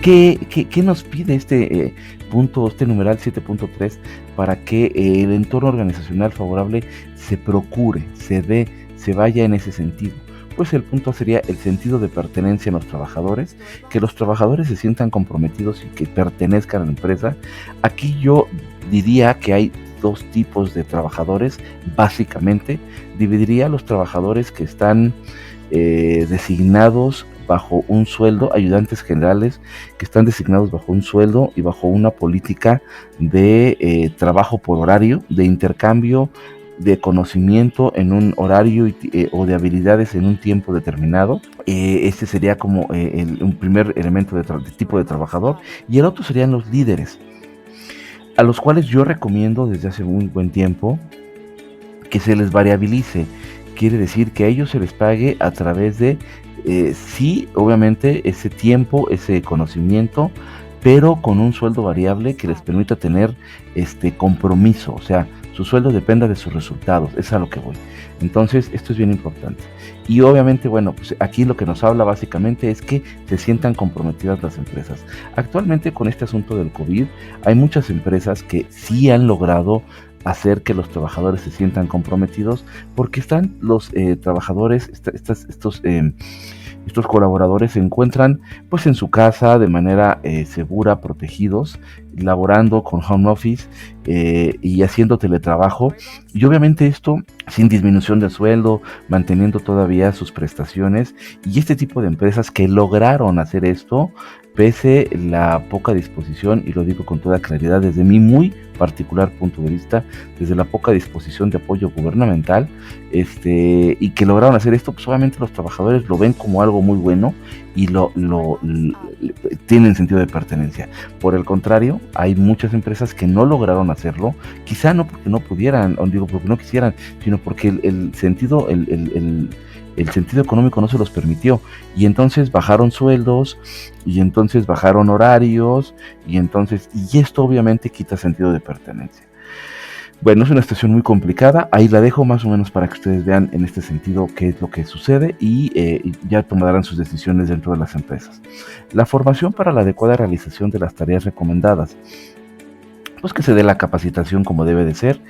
¿Qué nos pide este punto, este numeral 7.3 para que el entorno organizacional favorable se procure, se dé, se vaya en ese sentido? Pues el punto sería el sentido de pertenencia en los trabajadores, que los trabajadores se sientan comprometidos y que pertenezcan a la empresa. Aquí yo diría que hay dos tipos de trabajadores, básicamente. Dividiría a los trabajadores que están designados bajo un sueldo, ayudantes generales que están designados bajo un sueldo y bajo una política de trabajo por horario, de intercambio de conocimiento en un horario o de habilidades en un tiempo determinado. Este sería como un primer elemento de tipo de trabajador. Y el otro serían los líderes, a los cuales yo recomiendo desde hace un buen tiempo que se les variabilice. Quiere decir que a ellos se les pague a través de, sí, obviamente, ese tiempo, ese conocimiento, pero con un sueldo variable que les permita tener compromiso, o sea, su sueldo dependa de sus resultados, es a lo que voy. Entonces, esto es bien importante. Y obviamente, bueno, pues aquí lo que nos habla básicamente es que se sientan comprometidas las empresas. Actualmente con este asunto del COVID, hay muchas empresas que sí han logrado hacer que los trabajadores se sientan comprometidos, porque están los trabajadores, estos colaboradores se encuentran pues en su casa de manera segura, protegidos, laborando con home office y haciendo teletrabajo, y obviamente esto sin disminución de sueldo, manteniendo todavía sus prestaciones. Y este tipo de empresas que lograron hacer esto pese la poca disposición, y lo digo con toda claridad desde mi muy particular punto de vista, desde la poca disposición de apoyo gubernamental, y que lograron hacer esto, pues obviamente los trabajadores lo ven como algo muy bueno y tienen sentido de pertenencia. Por el contrario, hay muchas empresas que no lograron hacerlo, quizá no porque no pudieran, o digo porque no quisieran, sino porque el sentido económico no se los permitió, y entonces bajaron sueldos, y entonces bajaron horarios, y esto obviamente quita sentido de pertenencia. Bueno, es una situación muy complicada, ahí la dejo más o menos para que ustedes vean en este sentido qué es lo que sucede y ya tomarán sus decisiones dentro de las empresas. La formación para la adecuada realización de las tareas recomendadas. Pues que se dé la capacitación como debe de ser.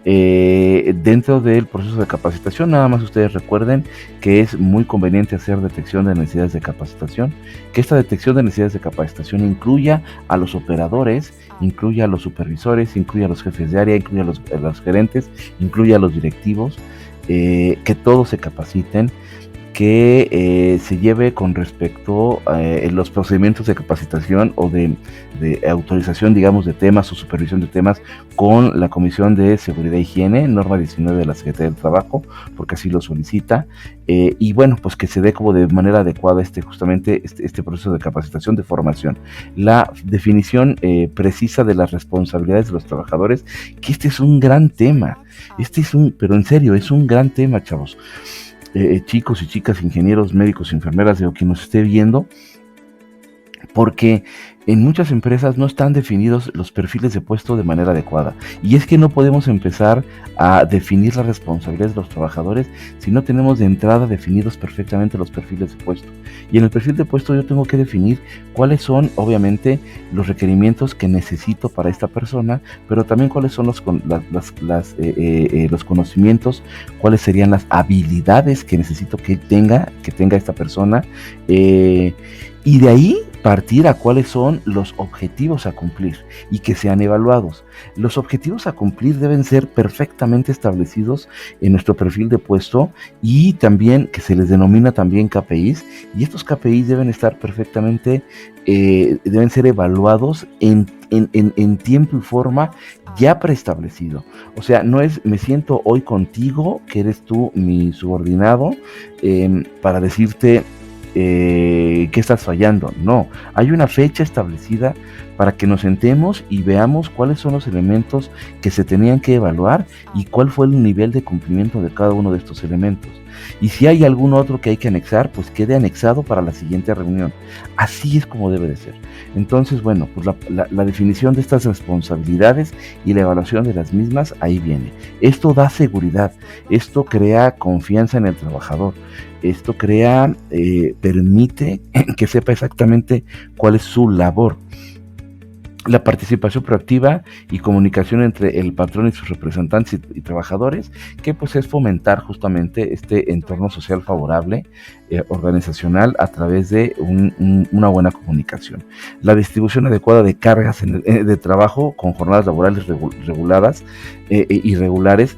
Dentro del proceso de capacitación, nada más ustedes recuerden que es muy conveniente hacer detección de necesidades de capacitación, que esta detección de necesidades de capacitación incluya a los operadores, incluya a los supervisores, incluya a los jefes de área, incluya a los gerentes, incluya a los directivos, que todos se capaciten, que se lleve con respecto a los procedimientos de capacitación o de autorización, digamos, de temas o supervisión de temas con la Comisión de Seguridad e Higiene, norma 19 de la Secretaría del Trabajo, porque así lo solicita, y bueno, pues que se dé como de manera adecuada justamente este proceso de capacitación, de formación. La definición precisa de las responsabilidades de los trabajadores, que este es un gran tema, pero en serio, es un gran tema, chavos. Chicos y chicas, ingenieros, médicos, enfermeras, o quien nos esté viendo, porque en muchas empresas no están definidos los perfiles de puesto de manera adecuada. Y es que no podemos empezar a definir las responsabilidades de los trabajadores si no tenemos de entrada definidos perfectamente los perfiles de puesto. Y en el perfil de puesto yo tengo que definir cuáles son, obviamente, los requerimientos que necesito para esta persona, pero también cuáles son los conocimientos, cuáles serían las habilidades que necesito que tenga esta persona, y de ahí partir a cuáles son los objetivos a cumplir y que sean evaluados. Los objetivos a cumplir deben ser perfectamente establecidos en nuestro perfil de puesto, y también que se les denomina también KPIs, y estos KPIs deben estar perfectamente, deben ser evaluados en tiempo y forma ya preestablecido. O sea, no es me siento hoy contigo, que eres tú mi subordinado, para decirte que estás fallando. No, hay una fecha establecida para que nos sentemos y veamos cuáles son los elementos que se tenían que evaluar y cuál fue el nivel de cumplimiento de cada uno de estos elementos. Y si hay algún otro que hay que anexar, pues quede anexado para la siguiente reunión. Así es como debe de ser. Entonces, bueno, pues la definición de estas responsabilidades y la evaluación de las mismas, ahí viene. Esto da seguridad, esto crea confianza en el trabajador. Esto permite que sepa exactamente cuál es su labor. La participación proactiva y comunicación entre el patrón y sus representantes y trabajadores, que pues es fomentar justamente este entorno social favorable, organizacional, a través de una buena comunicación. La distribución adecuada de cargas de trabajo con jornadas laborales reguladas y regulares,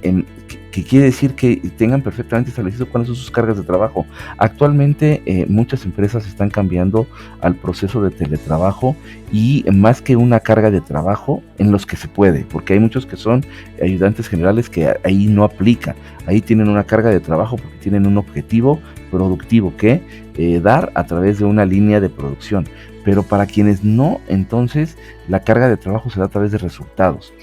que quiere decir que tengan perfectamente establecido cuáles son sus cargas de trabajo. Actualmente muchas empresas están cambiando al proceso de teletrabajo, y más que una carga de trabajo, en los que se puede, porque hay muchos que son ayudantes generales que ahí no aplica. Ahí tienen una carga de trabajo porque tienen un objetivo productivo que dar a través de una línea de producción. Pero para quienes no, entonces la carga de trabajo se da a través de resultados.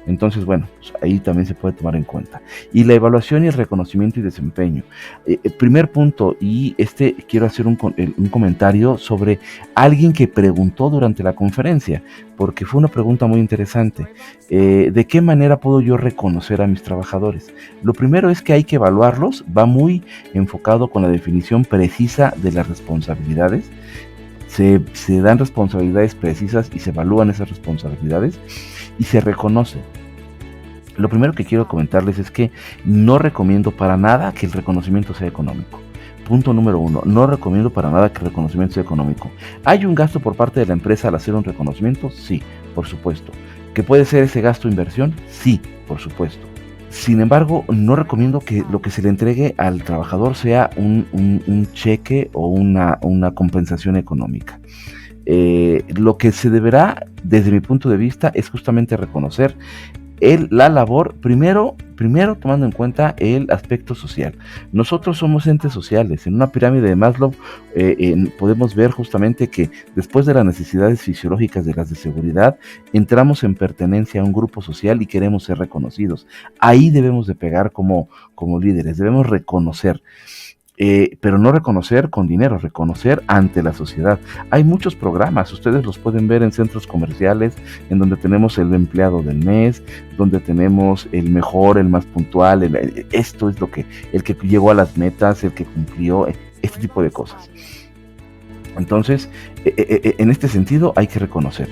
Entonces, bueno, pues ahí también se puede tomar en cuenta. Y la evaluación y el reconocimiento y desempeño. Primer punto, y quiero hacer un comentario sobre alguien que preguntó durante la conferencia, porque fue una pregunta muy interesante. ¿De qué manera puedo yo reconocer a mis trabajadores? Lo primero es que hay que evaluarlos, va muy enfocado con la definición precisa de las responsabilidades. Se dan responsabilidades precisas y se evalúan esas responsabilidades y se reconoce. Lo primero que quiero comentarles es que no recomiendo para nada que el reconocimiento sea económico. Punto número 1, no recomiendo para nada que el reconocimiento sea económico. ¿Hay un gasto por parte de la empresa al hacer un reconocimiento? Sí, por supuesto. ¿Que puede ser ese gasto inversión? Sí, por supuesto. Sin embargo, no recomiendo que lo que se le entregue al trabajador sea un cheque o una compensación económica. Lo que se deberá, desde mi punto de vista, es justamente reconocer la labor, primero tomando en cuenta el aspecto social. Nosotros somos entes sociales. En una pirámide de Maslow podemos ver justamente que después de las necesidades fisiológicas de las de seguridad, entramos en pertenencia a un grupo social y queremos ser reconocidos. Ahí debemos de pegar como líderes, debemos reconocer. Pero no reconocer con dinero, reconocer ante la sociedad. Hay muchos programas, ustedes los pueden ver en centros comerciales, en donde tenemos el empleado del mes, donde tenemos el mejor, el más puntual, esto es el que llegó a las metas, el que cumplió, este tipo de cosas. Entonces, en este sentido hay que reconocer.